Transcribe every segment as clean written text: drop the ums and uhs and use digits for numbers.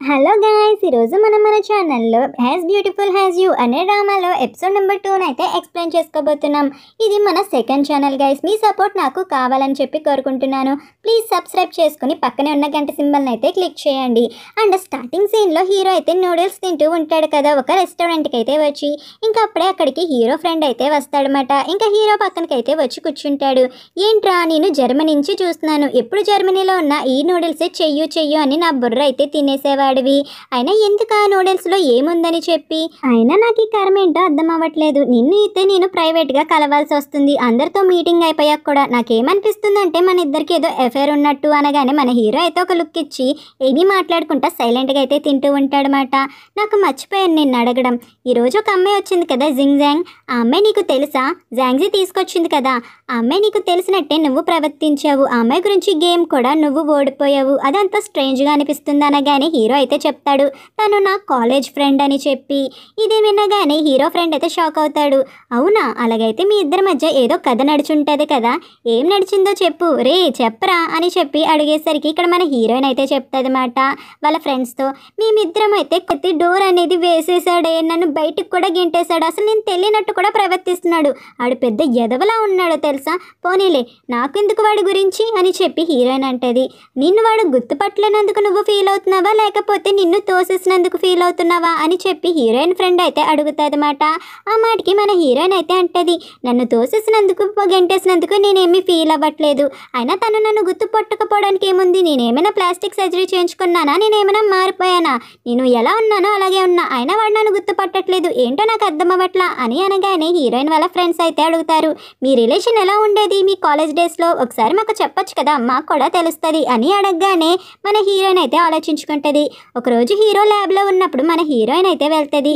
Hello guys, ఈరోజు మనం మన ఛానల్లో యాజ్ బ్యూటిఫుల్ యాజ్ యూ అనే డ్రామాలో ఎపిసోడ్ నెంబర్ 2 అయితే ఎక్స్ప్లెయిన్ చేసుకోబోతున్నాం. ఇది మన సెకండ్ ఛానల్ గైస్. మీ సపోర్ట్ నాకు కావాలని చెప్పి కోరుకుంటున్నాను. ప్లీజ్ సబ్స్క్రైబ్ చేసుకుని పక్కనే ఉన్న గంట సింబల్ని అయితే క్లిక్ చేయండి. అండ్ స్టార్టింగ్ సీన్లో హీరో అయితే నూడిల్స్ తింటూ ఉంటాడు కదా ఒక రెస్టారెంట్కి అయితే వచ్చి. ఇంకా అప్పుడే అక్కడికి హీరో ఫ్రెండ్ అయితే వస్తాడనమాట. ఇంకా హీరో పక్కనకి అయితే వచ్చి కూర్చుంటాడు. ఏంట్రా, నేను జర్మనీ నుంచి చూస్తున్నాను, ఎప్పుడు జర్మనీలో ఉన్న ఈ నూడిల్సే చెయ్యు అని నా బుర్ర అయితే తినేసేవాడివి. అయినా ఎందుకు ఆ నూడిల్స్లో ఏముందని చెప్పి, అయినా నాకు ఈ కర్మ ఏంటో అర్థం అవ్వట్లేదు. నిన్ను అయితే నేను ప్రైవేట్గా కలవాల్సి వస్తుంది. అందరితో మీటింగ్ అయిపోయాక కూడా నాకేమనిపిస్తుంది అంటే మన ఇద్దరికి ఏదో అఫేర్ ఉన్నట్టు అనగానే మన హీరో అయితే ఒక లుక్ ఇచ్చి ఏమీ మాట్లాడుకుంటా సైలెంట్గా అయితే తింటూ ఉంటాడనమాట. నాకు మర్చిపోయాను నిన్ను అడగడం. ఈరోజు ఒక అమ్మాయి వచ్చింది కదా, జింగ్ జాంగ్. ఆ అమ్మాయి నీకు తెలుసా? జాంగ్జీ తీసుకొచ్చింది కదా, ఆ అమ్మాయి నీకు తెలిసినట్టే నువ్వు ప్రవర్తించావు. ఆ అమ్మాయి గురించి గేమ్ కూడా నువ్వు ఓడిపోయావు. అదంతా స్ట్రేంజ్గా అనిపిస్తుంది అనగానే హీరో అయితే చెప్తాడు తను నా కాలేజ్ ఫ్రెండ్ అని చెప్పి. ఇది వినగానే హీరో ఫ్రెండ్ అయితే షాక్ అవుతాడు. అవునా, అలాగైతే మీ ఇద్దరి మధ్య ఏదో కథ నడుచుంటుంది కదా, ఏం నడిచిందో చెప్పు రే, చెప్పరా అని చెప్పి అడిగేసరికి ఇక్కడ మన హీరోయిన్ అయితే చెప్తుంది మాట వాళ్ళ ఫ్రెండ్స్తో. మేమిద్దరం అయితే కొద్ది డోర్ అనేది వేసేసాడే, నన్ను బయటికి కూడా గెంటేశాడు, అసలు నేను తెలియనట్టు కూడా ప్రవర్తిస్తున్నాడు, ఆడు పెద్ద ఎదవలా ఉన్నాడో తెలుసా. పోనీలే, నాకెందుకు వాడి గురించి అని చెప్పి హీరోయిన్ అంటది. నిన్ను వాడు గుర్తుపట్టలేనందుకు నువ్వు ఫీల్ అవుతున్నావా, లేకపోతే నిన్ను తోసేసినందుకు ఫీల్ అవుతున్నావా అని చెప్పి హీరోయిన్ ఫ్రెండ్ అయితే అడుగుతుంది మాట. ఆ మాటకి మన హీరోయిన్ అయితే అంటది, నన్ను తోసేసినందుకు గెంటేసినందుకు నేనేమీ ఫీల్ అవ్వట్లేదు. అయినా తను నన్ను గుర్తుపట్టకపోవడానికి ఏముంది, నేనేమైనా ప్లాస్టిక్ సర్జరీ చేయించుకున్నానా, నేనేమైనా మారిపోయానా, నేను ఎలా ఉన్నానో అలాగే ఉన్నా, అయినా వాడు నన్ను గుర్తుపట్టట్లేదు, ఏంటో నాకు అర్థం అవ్వట్లా అని అనగానే హీరోయిన్ వాళ్ళ ఫ్రెండ్స్ అయితే అడుగుతారు, మీ రిలేషన్ ఎలా ఉండేది మీ కాలేజ్ డేస్లో, ఒకసారి మాకు చెప్పొచ్చు కదా, మాకు కూడా తెలుస్తుంది అని అడగగానే మన హీరోయిన్ అయితే ఆలోచించుకుంటుంది. ఒకరోజు హీరో ల్యాబ్లో ఉన్నప్పుడు మన హీరోయిన్ అయితే వెళ్తుంది,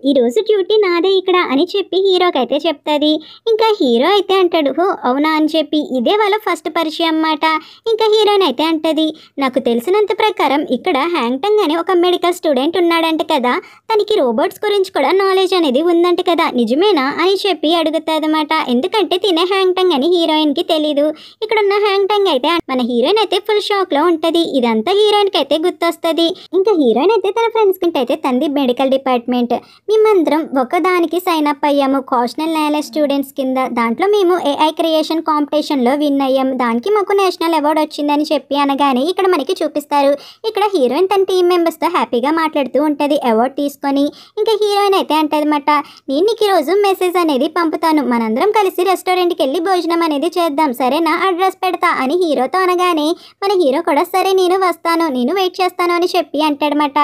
ఈరోజు డ్యూటీ నాదే ఇక్కడ అని చెప్పి హీరోకి అయితే చెప్తుంది. ఇంకా హీరో అయితే అంటాడు, హో అవునా అని చెప్పి. ఇదే వాళ్ళ ఫస్ట్ పరిచయం అన్నమాట. ఇంకా హీరోయిన్ అయితే అంటది, నాకు తెలిసినంత ప్రకారం ఇక్కడ హ్యాంగ్టంగ్ అని ఒక మెడికల్ స్టూడెంట్ ఉన్నాడంట కదా, తనకి రోబోట్స్ గురించి కూడా నాలెడ్జ్ అనేది ఉందంట కదా, నిజమేనా అని చెప్పి అడుగుతుంది అన్నమాట. ఎందుకంటే తినే హ్యాంగ్టంగ్ అని హీరోయిన్కి తెలీదు. ఇక్కడ ఉన్న హ్యాంగ్టంగ్ అయితే మన హీరోయిన్ అయితే ఫుల్ షాక్లో ఉంటుంది. ఇదంతా హీరోయిన్కి అయితే గుర్తొస్తుంది. ఇంకా హీరోయిన్ అయితే తన ఫ్రెండ్స్ కింద అయితే తంది మెడికల్ డిపార్ట్మెంట్, మేమందరం ఒకదానికి సైన్ అప్ అయ్యాము కాషనల్ నాలెడ్జ్ స్టూడెంట్స్ కింద. దాంట్లో మేము ఏఐ క్రియేషన్ కాంపిటీషన్లో విన్ అయ్యాము, దానికి మాకు నేషనల్ అవార్డు వచ్చిందని చెప్పి అనగానే ఇక్కడ మనకి చూపిస్తారు. ఇక్కడ హీరోయిన్ తన టీం మెంబర్స్తో హ్యాపీగా మాట్లాడుతూ ఉంటుంది అవార్డు తీసుకొని. ఇంకా హీరోయిన్ అయితే అంటదన్నమాట, నేను నీకు ఈరోజు మెసేజ్ అనేది పంపుతాను, మనందరం కలిసి రెస్టారెంట్కి వెళ్ళి భోజనం అనేది చేద్దాం, సరేనా, అడ్రస్ పెడతా అని హీరోతో అనగానే మన హీరో కూడా సరే నేను వస్తాను, నేను వెయిట్ చేస్తాను అని చెప్పి అంటాడనమాట.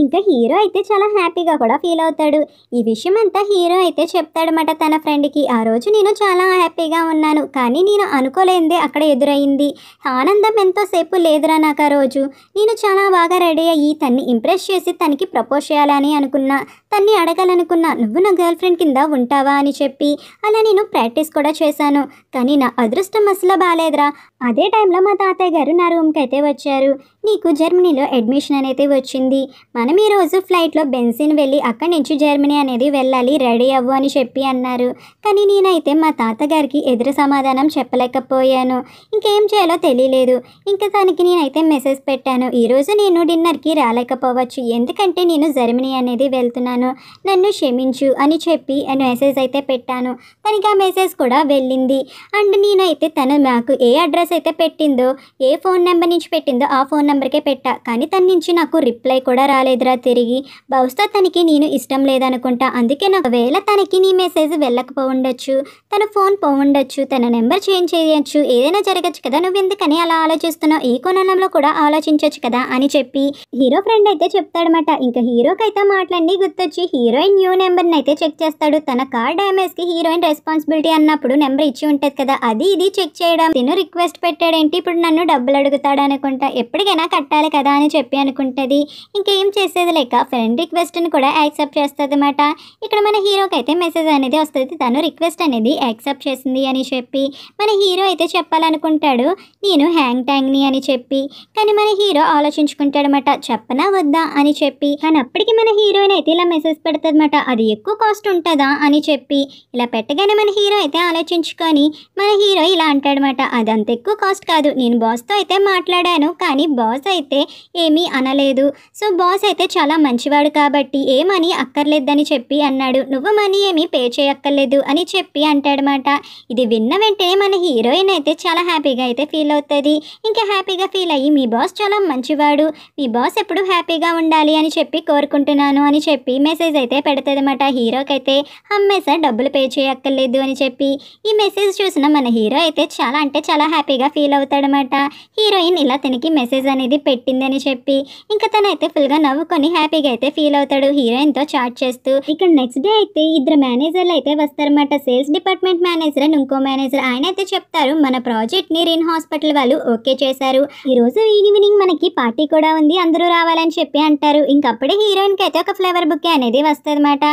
ఇంకా హీరో అయితే చాలా హ్యాపీగా కూడా ఫీల్ అవుతాడు. ఈ విషయం అంతా హీరో అయితే చెప్తాడనమాట తన ఫ్రెండ్కి. ఆ రోజు నేను చాలా హ్యాపీగా ఉన్నాను, కానీ నేను అనుకోలేనిదే అక్కడ ఎదురయ్యింది. ఆనందం ఎంతోసేపు లేదురా నాకు ఆ రోజు. నేను చాలా బాగా రెడీ అయ్యి తన్ని ఇంప్రెస్ చేసి తనకి ప్రపోజ్ చేయాలని అనుకున్నా, తన్ని అడగాలనుకున్నా, నువ్వు నా గర్ల్ ఫ్రెండ్ కింద ఉంటావా అని చెప్పి. అలా నేను ప్రాక్టీస్ కూడా చేశాను, కానీ నా అదృష్టం అసలు బాగాలేదురా. అదే టైంలో మా తాతయ్య గారు నా రూమ్కి అయితే వచ్చారు. నీకు జర్మనీలో అడ్మిషన్ అనేది వచ్చింది, మనం ఈరోజు ఫ్లైట్లో బెంజిన్ వెళ్ళి అక్కడి నుంచి జర్మనీ అనేది వెళ్ళాలి, రెడీ అవ్వు అని చెప్పి అన్నారు. కానీ నేనైతే మా తాతగారికి ఎదురు సమాధానం చెప్పలేకపోయాను. ఇంకేం చేయాలో తెలియలేదు. ఇంకా తనకి నేనైతే మెసేజ్ పెట్టాను, ఈరోజు నేను డిన్నర్కి రాలేకపోవచ్చు, ఎందుకంటే నేను జర్మనీ అనేది వెళ్తున్నాను, నన్ను క్షమించు అని చెప్పి మెసేజ్ అయితే పెట్టాను. తనకి ఆ మెసేజ్ కూడా వెళ్ళింది. అండ్ నేనైతే తను నాకు ఏ అడ్రస్ అయితే పెట్టిందో, ఏ ఫోన్ నెంబర్ నుంచి పెట్టిందో ఆ ఫోన్ నెంబర్కే పెట్టా, కానీ తన నుంచి నాకు రిప్లై కూడా రాలేదురా తిరిగి. బహుశా తనకి నేను ఇష్టం లేదనుకుంటా, అందుకే నాకు వేళ తనకి నీ మెసేజ్ వెళ్ళకపోవచ్చు, తన ఫోన్ పోవుండొచ్చు, తన నెంబర్ చేంజ్ చేయొచ్చు, ఏదైనా జరగచ్చు కదా, నువ్వు ఎందుకని అలా ఆలోచిస్తున్నావు, ఈ కోణంలో కూడా ఆలోచించవచ్చు కదా అని చెప్పి హీరో ఫ్రెండ్ అయితే చెప్తాడనమాట. ఇంకా హీరోకి అయితే మాట్లాడి గుర్తొచ్చి హీరోయిన్ న్యూ నెంబర్ని అయితే చెక్ చేస్తాడు. తన కార్ డ్యామేజ్కి హీరోయిన్ రెస్పాన్సిబిలిటీ అన్నప్పుడు నెంబర్ ఇచ్చి ఉంటుంది కదా, అది ఇది చెక్ చేయడం. తిను రిక్వెస్ట్ పెట్టాడేంటి, ఇప్పుడు నన్ను డబ్బులు అడుగుతాడు అనుకుంటా, ఎప్పటికైనా కట్టాలి కదా అని చెప్పి అనుకుంటుంది. ఇంకేం ఏం చేసేది లేక ఫ్రెండ్ రిక్వెస్ట్ని కూడా యాక్సెప్ట్ చేస్తుంది అన్నమాట. ఇక్కడ మన హీరోకి అయితే మెసేజ్ అనేది వస్తుంది, తను రిక్వెస్ట్ అనేది యాక్సెప్ట్ చేసింది అని చెప్పి. మన హీరో అయితే చెప్పాలనుకుంటాడు నేను హ్యాంగ్ ట్యాంగ్ని అని చెప్పి, కానీ మన హీరో ఆలోచించుకుంటాడనమాట చెప్పనా వద్దా అని చెప్పి. కానీ అప్పటికి మన హీరోయిన్ అయితే ఇలా మెసేజ్ పెడుతుందన్నమాట, అది ఎక్కువ కాస్ట్ ఉంటుందా అని చెప్పి. ఇలా పెట్టగానే మన హీరో అయితే ఆలోచించుకొని మన హీరో ఇలా అంటాడనమాట, అది అంత ఎక్కువ కాస్ట్ కాదు, నేను బాస్తో అయితే మాట్లాడాను కానీ బాస్ అయితే ఏమీ అనలేదు, సో బాస్ అయితే చాలా మంచివాడు కాబట్టి ఏ మనీ అక్కర్లేదని చెప్పి అన్నాడు, నువ్వు మనీ ఏమీ పే చేయక్కర్లేదు అని చెప్పి అంటాడనమాట. ఇది విన్న వెంటనే మన హీరోయిన్ అయితే చాలా హ్యాపీగా అయితే ఫీల్ అవుతుంది. ఇంకా హ్యాపీగా ఫీల్ అయ్యి మీ బాస్ చాలా మంచివాడు, మీ బాస్ ఎప్పుడు హ్యాపీగా ఉండాలి అని చెప్పి కోరుకుంటున్నాను అని చెప్పి మెసేజ్ అయితే పెడుతుంది అన్నమాట. హీరోకి అయితే అమ్మేసా డబ్బులు పే చేయక్కర్లేదు అని చెప్పి. ఈ మెసేజ్ చూసిన మన హీరో అయితే చాలా అంటే చాలా హ్యాపీగా ఫీల్ అవుతాడనమాట. హీరోయిన్ ఇలా తనకి మెసేజ్ అనేది పెట్టింది అని చెప్పి ఇంకా తనైతే ఫుల్గా నవ్వుకొని హ్యాపీగా అయితే ఫీల్ అవుతాడు హీరోయిన్తో చాట్ చేస్తూ. ఇక్కడ నెక్స్ట్ డే అయితే ఇద్దరు మేనేజర్లు అయితే వస్తారన్నమాట. సేల్స్ డిపార్ట్మెంట్ మేనేజర్ అండ్ ఇంకో మేనేజర్. ఆయన అయితే చెప్తారు మన ప్రాజెక్ట్ని రిన్ హాస్పిటల్ వాళ్ళు ఓకే చేశారు, ఈరోజు ఈవినింగ్ మనకి పార్టీ కూడా ఉంది, అందరూ రావాలని చెప్పి అంటారు. ఇంకప్పుడే హీరోయిన్కి అయితే ఒక ఫ్లేవర్ బుకే అనేది వస్తుంది అన్నమాట.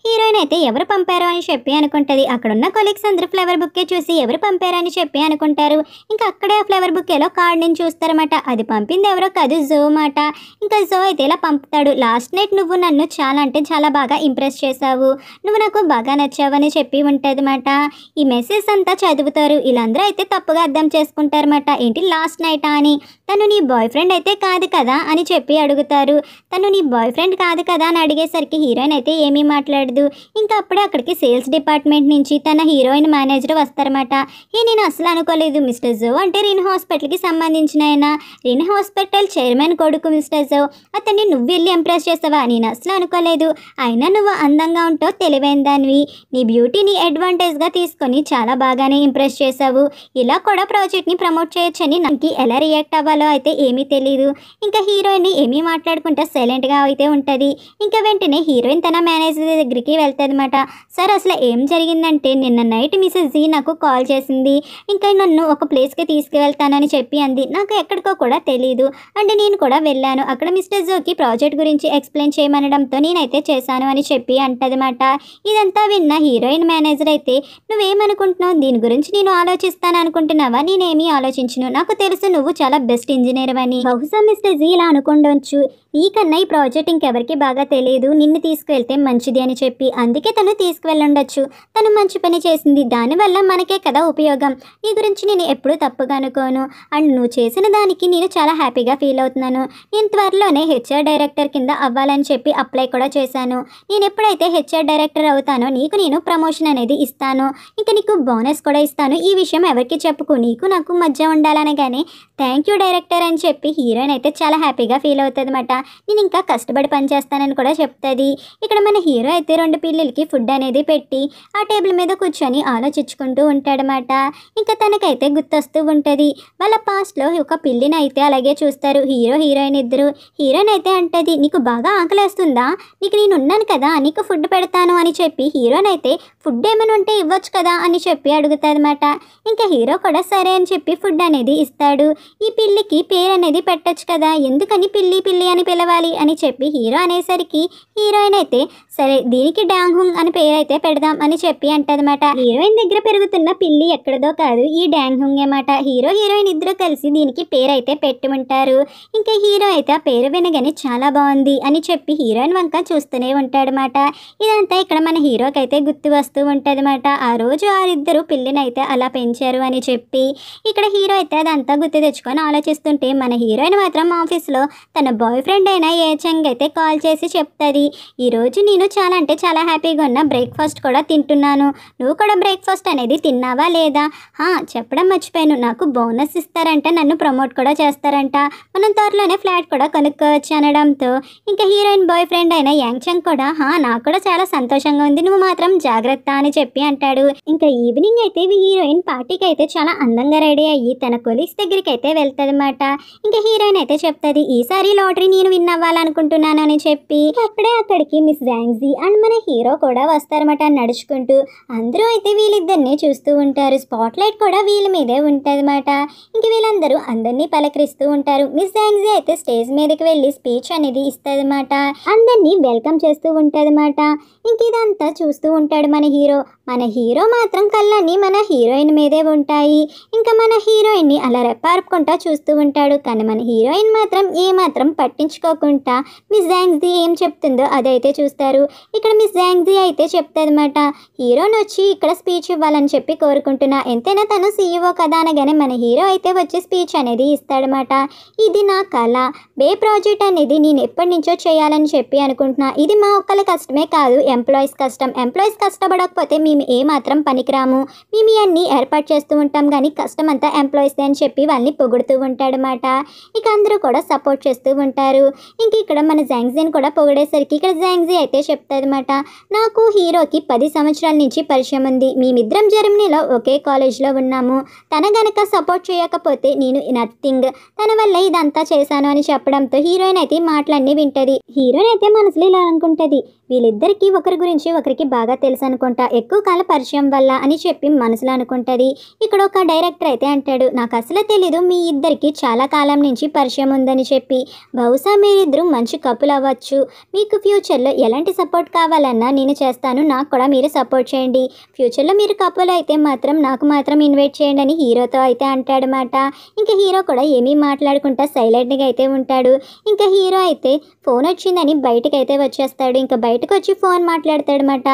హీరోయిన్ అయితే ఎవరు పంపారు అని చెప్పి అనుకుంటుంది. అక్కడున్న కొలీగ్స్ అందరూ ఫ్లేవర్ బుకే చూసి ఎవరు పంపారు అని చెప్పి అనుకుంటారు. ఇంకా అక్కడే ఆ ఫ్లేవర్ బుకేలో కార్డ్ నుంచి చూస్తారన్నమాట. అది పంపింది ఎవరో కాదు, జో మాట. ఇంకా జో అయితే ఇలా పంపుతాడు, లాస్ట్ నైట్ నువ్వు నన్ను చాలా అంటే చాలా బాగా ఇంప్రెస్ చేశావు, నువ్వు నాకు బాగా నచ్చావు అని చెప్పి ఉంటుంది అన్నమాట. ఈ మెసేజ్ అంతా చదువుతారు. వీళ్ళందరూ అయితే తప్పుగా అర్థం చేసుకుంటారన్నమాట, ఏంటి లాస్ట్ నైటా అని, తను నీ బాయ్ ఫ్రెండ్ అయితే కాదు కదా అని చెప్పి అడుగుతారు. తను నీ బాయ్ ఫ్రెండ్ కాదు కదా అని అడిగేసరికి హీరోయిన్ అయితే ఏమీ మాట్లాడదు. ఇంకా అప్పుడే అక్కడికి సేల్స్ డిపార్ట్మెంట్ నుంచి తన హీరోయిన్ మేనేజర్ వస్తారన్నమాట. నేను అసలు అనుకోలేదు, మిస్టర్ జో అంటే రిన్ హాస్పిటల్కి సంబంధించిన ఆయన, రిన్ హాస్పిటల్ చైర్మన్ కొడుకు మిస్టర్ జో, అతన్ని నువ్వు వెళ్ళి ఇంప్రెస్ చేస్తావా, నేను అసలు అనుకోలేదు, అయినా నువ్వు అందంగా ఉంటావు, తెలివైన దానివి, నీ బ్యూటీని అడ్వాంటేజ్గా తీసుకొని చాలా బాగానే ఇంప్రెస్ చేసావు, ఇలా కూడా ప్రాజెక్ట్ని ప్రమోట్ చేయొచ్చని నాకు ఎలా రియాక్ట్ అవ్వాలో అయితే ఏమీ తెలియదు. ఇంకా హీరోయిన్ ఏమీ మాట్లాడుకుంటే సైలెంట్గా అయితే ఉంటుంది. ఇంకా వెంటనే హీరోయిన్ తన మేనేజర్ దగ్గరికి వెళ్తుంది అనమాట. సార్ అసలు ఏం జరిగిందంటే నిన్న నైట్ మిసెస్ జీ నాకు కాల్ చేసింది, ఇంకా నన్ను ఒక ప్లేస్కి తీసుకువెళ్తానని చెప్పి అంది, నాకు ఎక్కడికో కూడా తెలియదు, అంటే నేను కూడా వెళ్ళాను, అక్కడ మిస్టర్ జోకి ప్రాజెక్ట్ గురించి ఎక్స్ప్లెయిన్ చేయమనడంతో నేనైతే చేశాను అని చెప్పి అంటదన్నమాట. ఇదంతా విన్న హీరోయిన్ మేనేజర్ అయితే నువ్వేమనుకుంటున్నావు, దీని గురించి నేను ఆలోచిస్తాను అనుకుంటున్నావా, నేనేమీ ఆలోచించను, నాకు తెలుసు నువ్వు చాలా బెస్ట్ ఇంజనీర్ అని, బహుశా మిస్టర్ జీ ఇలా అనుకుండొచ్చు, నీకన్నా ఈ ప్రాజెక్ట్ ఇంకెవరికి బాగా తెలియదు, నిన్ను తీసుకువెళ్తే మంచిది అని చెప్పి, అందుకే తను తీసుకువెళ్ళండొచ్చు, తను మంచి పని చేసింది, దానివల్ల మనకే కదా ఉపయోగం, నీ గురించి నేను ఎప్పుడూ తప్పుగా అనుకోను, అండ్ నువ్వు చేసిన దానికి నేను చాలా హ్యాపీగా ఫీల్ అవుతున్నాను, నేను త్వరలోనే హెచ్ఆర్ డైరెక్టర్ కింద అవ్వాలని చెప్పి అప్లై కూడా చేశాను, నేను ఎప్పుడైతే హెచ్ఆర్ డైరెక్టర్ అవుతానో నీకు నేను ప్రమోషన్ అనేది ఇస్తాను, ఇంకా నీకు బోనస్ కూడా ఇస్తాను, ఈ విషయం ఎవరికి చెప్పుకో, నీకు నాకు మధ్య ఉండాలనగానే థ్యాంక్ యూ డైరెక్టర్ అని చెప్పి హీరోయిన్ అయితే చాలా హ్యాపీగా ఫీల్ అవుతుంది అన్నమాట. నేను ఇంకా కష్టపడి పనిచేస్తానని కూడా చెప్తుంది. ఇక్కడ మన హీరో అయితే 2 పిల్లలకి ఫుడ్ అనేది పెట్టి ఆ టేబుల్ మీద కూర్చొని ఆలోచించుకుంటూ ఉంటాడనమాట. ఇంకా తనకైతే గుర్తొస్తూ ఉంటుంది వాళ్ళ పాస్ట్లో ఒక పిల్లిని అయితే అలాగే చూస్తారు హీరో హీరోయిన్ ఇద్దరు. హీరోయిన్ అయితే అంటది, నీకు బాగా ఆకలేస్తుందా, నీకు నేను ఉన్నాను కదా, నీకు ఫుడ్ పెడతాను అని చెప్పి హీరోయిన్ అయితే ఫుడ్ ఏమైనా ఉంటే ఇవ్వచ్చు కదా అని చెప్పి అడుగుతుంది అనమాట. ఇంకా హీరో కూడా సరే అని చెప్పి ఫుడ్ అనేది ఇస్తాడు. ఈ పిల్లికి పేరు అనేది పెట్టచ్చు కదా, ఎందుకని పిల్లి పిల్లి అని పిలవాలి అని చెప్పి హీరో అనేసరికి హీరోయిన్ అయితే సరే దీనికి డాంగ్హుంగ్ అని పేరు అయితే పెడదాం అని చెప్పి అంటదన్నమాట. హీరోయిన్ దగ్గర పెరుగుతున్న పిల్లి ఎక్కడదో కాదు, ఈ డాంగ్హుంగ్ అన్నమాట. హీరో హీరోయిన్ ఇద్దరు కలిసి దీనికి పేరు అయితే పెట్టుకుంటారు. ఇంకా హీరో అయితే ఆ పేరు వినగానే చాలా బాగుంది అని చెప్పి హీరోయిన్ వంక చూస్తూనే ఉంటాడనమాట. ఇదంతా ఇక్కడ మన హీరోకి అయితే గుర్తు వస్తూ ఉంటుందన్నమాట. ఆ రోజు వారిద్దరు పిల్లిని అయితే అలా పెంచారు అని చెప్పి ఇక్కడ హీరో అయితే అదంతా గుర్తు తెచ్చుకొని ఆలోచిస్తుంటే మన హీరోయిన్ మాత్రం ఆఫీస్లో తన బాయ్ ఫ్రెండ్ అయిన ఏచంగ్ అయితే కాల్ చేసి చెప్తుంది, ఈరోజు నేను చాలా అంటే చాలా హ్యాపీగా ఉన్న, బ్రేక్ఫాస్ట్ కూడా తింటున్నాను, నువ్వు కూడా బ్రేక్ఫాస్ట్ అనేది తిన్నావా లేదా, చెప్పడం మర్చిపోయాను, నాకు బోనస్ ఇస్తారంట, నన్ను ప్రమోట్ కూడా చేస్తారంట, మనం త్వరలోనే ఫ్లాట్ కూడా కొనుక్కోవచ్చు అనడంతో ఇంకా హీరోయిన్ బాయ్ ఫ్రెండ్ అయిన యాంగ్చంగ్ కూడా నాకు కూడా చాలా సంతోషంగా ఉంది, నువ్వు మాత్రం జాగ్రత్త అని చెప్పి అంటాడు. ఇంకా ఈవినింగ్ అయితే హీరోయిన్ పార్టీకి అయితే చాలా అందంగా రెడీ అయ్యి తన కొలీగ్స్ దగ్గరికి అయితే వెళ్తుంది అన్నమాట. ఇంకా హీరోయిన్ అయితే చెప్తుంది, ఈసారి లాటరీ నేను విన్ అవ్వాలనుకుంటున్నాను అని చెప్పి అప్పుడే అక్కడికి మిస్ జాంగ్జీ అండ్ మన హీరో కూడా వస్తారన్నమాట నడుచుకుంటూ. అందరూ అయితే వీళ్ళిద్దరిని చూస్తూ ఉంటారు, స్పాట్ లైట్ కూడా వీళ్ళ మీదే ఉంటుంది అన్నమాట. ఇంక వీళ్ళందరూ అందరినీ పలకరిస్తూ ఉంటారు. మిస్ జాంగ్జీ అయితే స్టేజ్ మీదకి వెళ్ళి స్పీచ్ స్పీచ్ అనేది ఇస్తుందన్నమాట. అందరినీ వెల్కమ్ చేస్తూ ఉంటుందన్నమాట. ఇంక ఇదంతా చూస్తూ ఉంటాడు మన హీరో. మన హీరో మాత్రం కళ్ళన్నీ మన హీరోయిన్ మీదే ఉంటాయి. ఇంకా మన హీరోయిన్ని అలా రెప్పారుపుకుంటా చూస్తూ ఉంటాడు. కానీ మన హీరోయిన్ మాత్రం ఏమాత్రం పట్టించుకోకుండా మిస్ జాంగ్జీ ఏం చెప్తుందో అదైతే చూస్తారు. ఇక్కడ మిస్ జాంగ్జీ అయితే చెప్తాదన్నమాట, హీరోని వచ్చి ఇక్కడ స్పీచ్ ఇవ్వాలని చెప్పి కోరుకుంటున్నా, ఎంతైనా తను సీఈఓ కదా అనగానే మన హీరో అయితే వచ్చి స్పీచ్ అనేది ఇస్తాడనమాట. ఇది నా కళ, బే ప్రాజెక్ట్ అనేది నేను ఎప్పటి నుంచో చేయాలని చెప్పి అనుకుంటున్నా. ఇది మా ఒక్కళ్ళ కష్టమే కాదు, ఎంప్లాయీస్ కష్టం. ఎంప్లాయీస్ కష్టపడకపోతే మేము ఏమాత్రం పనికిరాము. మేము ఇవన్నీ ఏర్పాటు చేస్తూ ఉంటాం కానీ కష్టం అంతా ఎంప్లాయీస్దే అని చెప్పి వాళ్ళని పొగుడుతూ ఉంటాడనమాట. ఇక అందరూ కూడా సపోర్ట్ చేస్తూ ఉంటారు. ఇంక ఇక్కడ మన జాంగ్జీని కూడా పొగిడేసరికి ఇక్కడ జాంగ్జీ అయితే చెప్తాదన్నమాట, నాకు హీరోకి 10 సంవత్సరాల నుంచి పరిచయం ఉంది. మేమిద్దరం జర్మనీలో ఒకే కాలేజ్లో ఉన్నాము. తన గనక సపోర్ట్ చేయకపోతే నేను నథింగ్. తన వల్ల ఇదంతా చేశాను అని చెప్పడంతో హీరోయిన్ అయితే మాటలన్నీ వింటది. హీరోయిన్ అయితే మనసులో ఇలా అనుకుంటుంది, వీళ్ళిద్దరికీ ఒకరి గురించి ఒకరికి బాగా తెలుసు అనుకుంటా, ఎక్కువ కాల పరిచయం వల్ల అని చెప్పి మనసులో అనుకుంటుంది. ఇక్కడ ఒక డైరెక్టర్ అయితే అంటాడు, నాకు అసలు తెలీదు మీ ఇద్దరికి చాలా కాలం నుంచి పరిచయం ఉందని చెప్పి. బహుశా మీరిద్దరూ మంచి కపుల్ అవ్వచ్చు. మీకు ఫ్యూచర్లో ఎలాంటి సపోర్ట్ కావాలన్నా నేను చేస్తాను, నాకు కూడా మీరు సపోర్ట్ చేయండి. ఫ్యూచర్లో మీరు కపుల్ అయితే మాత్రం నాకు మాత్రం ఇన్వైట్ చేయండి అని హీరోతో అయితే అంటాడనమాట. ఇంకా హీరో కూడా ఏమీ మాట్లాడుకుంటా సైలెంట్గా అయితే ఉంటాడు. ఇంకా హీరో అయితే ఫోన్ వచ్చిందని బయటకు అయితే వచ్చేస్తాడు. ఇంకా బయటకు వచ్చి ఫోన్ మాట్లాడతాడనమాట.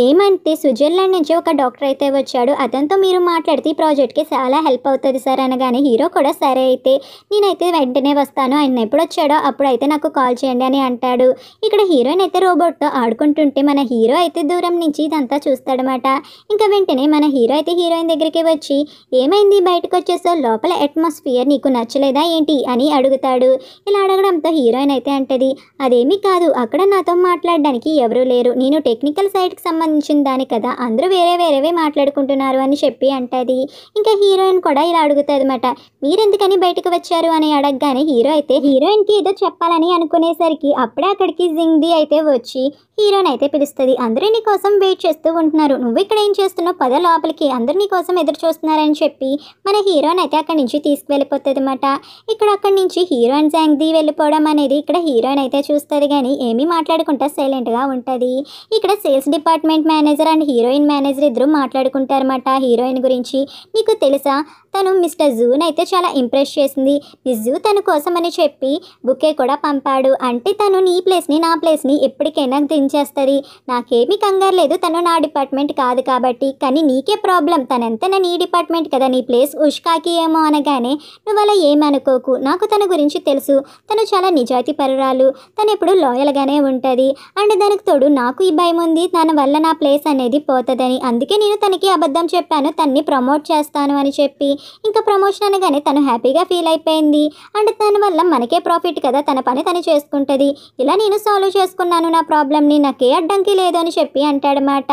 ఏమంటే స్విట్జర్లాండ్ నుంచి ఒక డాక్టర్ అయితే వచ్చాడు, అతనితో మీరు మాట్లాడితే ఈ ప్రాజెక్ట్కి చాలా హెల్ప్ అవుతుంది సార్ అనగానే హీరో కూడా సరే అయితే నేనైతే వెంటనే వస్తాను, ఆయన ఎప్పుడు వచ్చాడో అప్పుడు అయితే నాకు కాల్ చేయండి అని అంటాడు. ఇక్కడ హీరోయిన్ అయితే రోబోట్తో ఆడుకుంటుంటే మన హీరో అయితే దూరం నుంచి ఇదంతా చూస్తాడనమాట. ఇంకా వెంటనే మన హీరో అయితే హీరోయిన్ దగ్గరికి వచ్చి, ఏమైంది బయటకు వచ్చేసావు, లోపల అట్మాస్ఫియర్ నీకు నచ్చలేదా ఏంటి అని అడుగుతాడు. ఇలా అడగడంతో హీరోయిన్ అయితే అంటది, అదేమీ కాదు, అక్కడ నాతో మాట్లాడడానికి ఎవరూ లేరు, నేను టెక్నికల్ సైడ్కి సంబంధించిన దాని కదా, అందరూ వేరేవే మాట్లాడుకుంటున్నారు అని చెప్పి అంటది. ఇంకా హీరోయిన్ కూడా ఇలా అడుగుతుంది అనమాట, మీరెందుకని బయటకు వచ్చారు అని అడగగానే హీరో అయితే హీరోయిన్కి ఏదో చెప్పాలని అనుకునేసరికి అప్పుడే అక్కడికి జింగ్ది అయితే వచ్చి హీరోయిన్ అయితే పిలుస్తుంది. అందరూ నీ కోసం వెయిట్ చేస్తూ ఉంటున్నారు, నువ్వు ఇక్కడ ఏం చేస్తున్నావు, పద లోపలికి, అందరూ నీ కోసం ఎదురు చూస్తున్నారని చెప్పి మన హీరోయిన్ అయితే అక్కడి నుంచి తీసుకువెళ్ళిపోతుంది అనమాట. ఇక్కడ అక్కడి నుంచి హీరోయిన్ జాంగ్ది వెళ్ళిపోవడం అనేది ఇక్కడ హీరోయిన్ అయితే చూస్తుంది కానీ ఏమీ మాట్లాడుకుంటా సైలెంట్గా ఉంటుంది. ఇక్కడ sales department manager and heroine manager ఇద్దరు మాట్లాడుకుంటారన్నమాట హీరోయిన్ గురించి. నీకు తెలుసా, తను మిస్టర్ జూన్ అయితే చాలా ఇంప్రెస్ చేసింది. మిస్ జూ తన కోసం అని చెప్పి బుకే కూడా పంపాడు. అంటే తను నీ ప్లేస్ని నా ప్లేస్ని ఎప్పటికైనా దించేస్తుంది. నాకేమీ కంగారు లేదు, తను నా డిపార్ట్మెంట్ కాదు కాబట్టి. కానీ నీకే ప్రాబ్లం, తనంతనా నీ డిపార్ట్మెంట్ కదా, నీ ప్లేస్ ఉష్కాకి ఏమో అనగానే నువ్వు అలా ఏమనుకోకు, నాకు తన గురించి తెలుసు, తను చాలా నిజాయితీ పరురాలు, తను ఎప్పుడు లాయల్గానే ఉంటుంది. అండ్ దానికి తోడు నాకు ఈ భయం ఉంది, తన వల్ల నా ప్లేస్ అనేది పోతుందని. అందుకే నేను తనకి అబద్ధం చెప్పాను, తన్ని ప్రమోట్ చేస్తాను అని చెప్పి. ఇంకా ప్రమోషన్ అనగానే తను హ్యాపీగా ఫీల్ అయిపోయింది. అండ్ తన వల్ల మనకే ప్రాఫిట్ కదా, తన పని తను చేసుకుంటుంది. ఇలా నేను సాల్వ్ చేసుకున్నాను నా ప్రాబ్లమ్ని, నాకే అడ్డంకి లేదు అని చెప్పి అంటాడనమాట.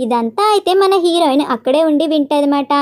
ఇదంతా అయితే మన హీరోయిన్ అక్కడే ఉండి వింటదన్నమాట.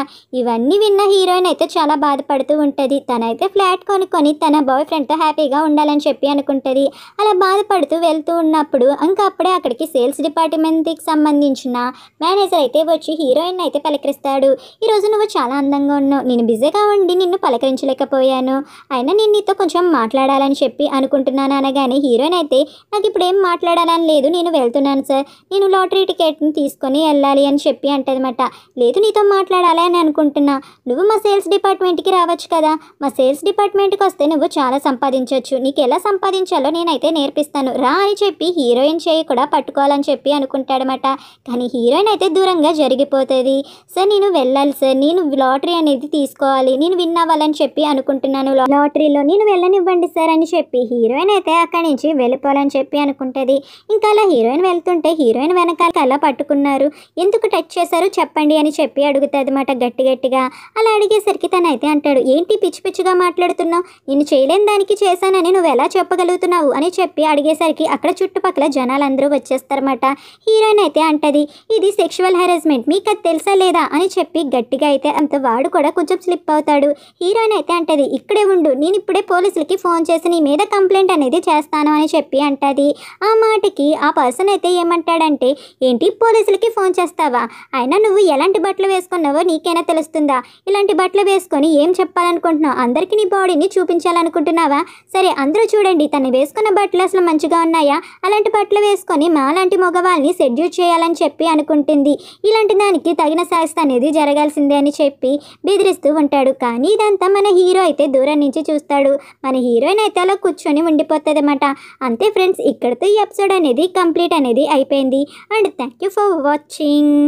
ఇవన్నీ విన్న హీరోయిన్ అయితే చాలా బాధపడుతూ ఉంటుంది. తనైతే ఫ్లాట్ కొనుక్కొని తన బాయ్ ఫ్రెండ్తో హ్యాపీగా ఉండాలని చెప్పి అనుకుంటుంది. అలా బాధపడుతూ వెళ్తూ ఉన్నప్పుడు ఇంకా అప్పుడే అక్కడికి సేల్స్ డిపార్ట్మెంట్కి సంబంధించిన మేనేజర్ అయితే వచ్చి హీరోయిన్ అయితే పలకరిస్తాడు. ఈరోజు నువ్వు చాలా అందంగా ఉన్నావు, నేను బిజీగా ఉండి నిన్ను పలకరించలేకపోయాను, అయినా నేను నీతో కొంచెం మాట్లాడాలని చెప్పి అనుకుంటున్నాను అనగానే హీరోయిన్ అయితే నాకు ఇప్పుడు ఏం మాట్లాడాలని లేదు, నేను వెళ్తున్నాను సార్, నేను లాటరీ టికెట్ని తీసుకొని వెళ్ళాలి అని చెప్పి అంటదన్నమాట. లేదు, నీతో మాట్లాడాలి అని అనుకుంటున్నా, నువ్వు మా సేల్స్ డిపార్ట్మెంట్కి రావచ్చు కదా, మా సేల్స్ డిపార్ట్మెంట్కి వస్తే నువ్వు చాలా సంపాదించవచ్చు, నీకు ఎలా సంపాదించాలో నేనైతే నేర్పిస్తాను రా అని చెప్పి హీరోయిన్ చేయి కూడా పట్టుకోవాలని చెప్పి అనుకుంటాడనమాట. కానీ హీరోయిన్ అయితే దూరంగా జరిగిపోతుంది. సార్ నేను వెళ్ళాలి సార్, నేను లాటరీ అనేది తీసుకోవాలి, నేను విన్ అవ్వాలని చెప్పి అనుకుంటున్నాను, లాటరీలో నేను వెళ్ళనివ్వండి సార్ అని చెప్పి హీరోయిన్ అయితే అక్కడి నుంచి వెళ్ళిపోవాలని చెప్పి అనుకుంటుంది. ఇంకా అలా హీరోయిన్ వెళ్తుంటే హీరోయిన్ వెనకాల అలా పట్టుకున్నారు, ఎందుకు టచ్ చేశారు చెప్పండి అని చెప్పి అడుగుతుంది అనమాట గట్టిగా. అలా అడిగేసరికి తనైతే అంటాడు, ఏంటి పిచ్చి పిచ్చిగా మాట్లాడుతున్నావు, నేను చేయలేని దానికి చేశానని నువ్వు ఎలా చెప్పగలుగుతున్నావు అని చెప్పి అడిగేసరికి అక్కడ చుట్టుపక్కల జనాలందరూ వచ్చేస్తారన్నమాట. హీరోయిన్ అయితే అంటది, ఇది సెక్షువల్ హెరాస్మెంట్, మీకు అది తెలుసా లేదా అని చెప్పి గట్టిగా అయితే అంత వాడు కూడా కొంచెం స్లిప్ అవుతాడు. హీరోయిన్ అయితే అంటది, ఇక్కడే ఉండు, నేను ఇప్పుడే పోలీసులకి ఫోన్ చేసి నీ మీద కంప్లైంట్ అనేది చేస్తాను అని చెప్పి అంటది. ఆ మాటకి ఆ పర్సన్ అయితే ఏమంటాడంటే, ఏంటి పోలీసులకి ఫోన్ చేస్తావా, అయినా నువ్వు ఎలాంటి బట్టలు వేసుకున్నావో నీకైనా తెలుస్తుందా, ఇలాంటి బట్టలు వేసుకొని ఏం చెప్పాలనుకుంటున్నావు, అందరికీ నీ బాడీని చూపించాలనుకుంటున్నావా, సరే అందరూ చూడండి, తను వేసుకున్న వేసుకున్న బట్టలు అసలు మంచిగా ఉన్నాయా, అలాంటి బట్టలు వేసుకొని మాలాంటి మగవాళ్ళని సెడ్యూట్ చేయాలని చెప్పి అనుకుంటుంది. ఇలాంటి దానికి తగిన శాస్తి అనేది జరగాల్సిందే అని చెప్పి బెదిరిస్తూ ఉంటాడు. కానీ ఇదంతా మన హీరో అయితే దూరం నుంచి చూస్తాడు. మన హీరోయిన్ అయితే అలా కూర్చొని ఉండిపోతుంది అన్నమాట. అంతే ఫ్రెండ్స్, ఇక్కడితో ఈ ఎపిసోడ్ అనేది కంప్లీట్ అనేది అయిపోయింది. And thank you for watching.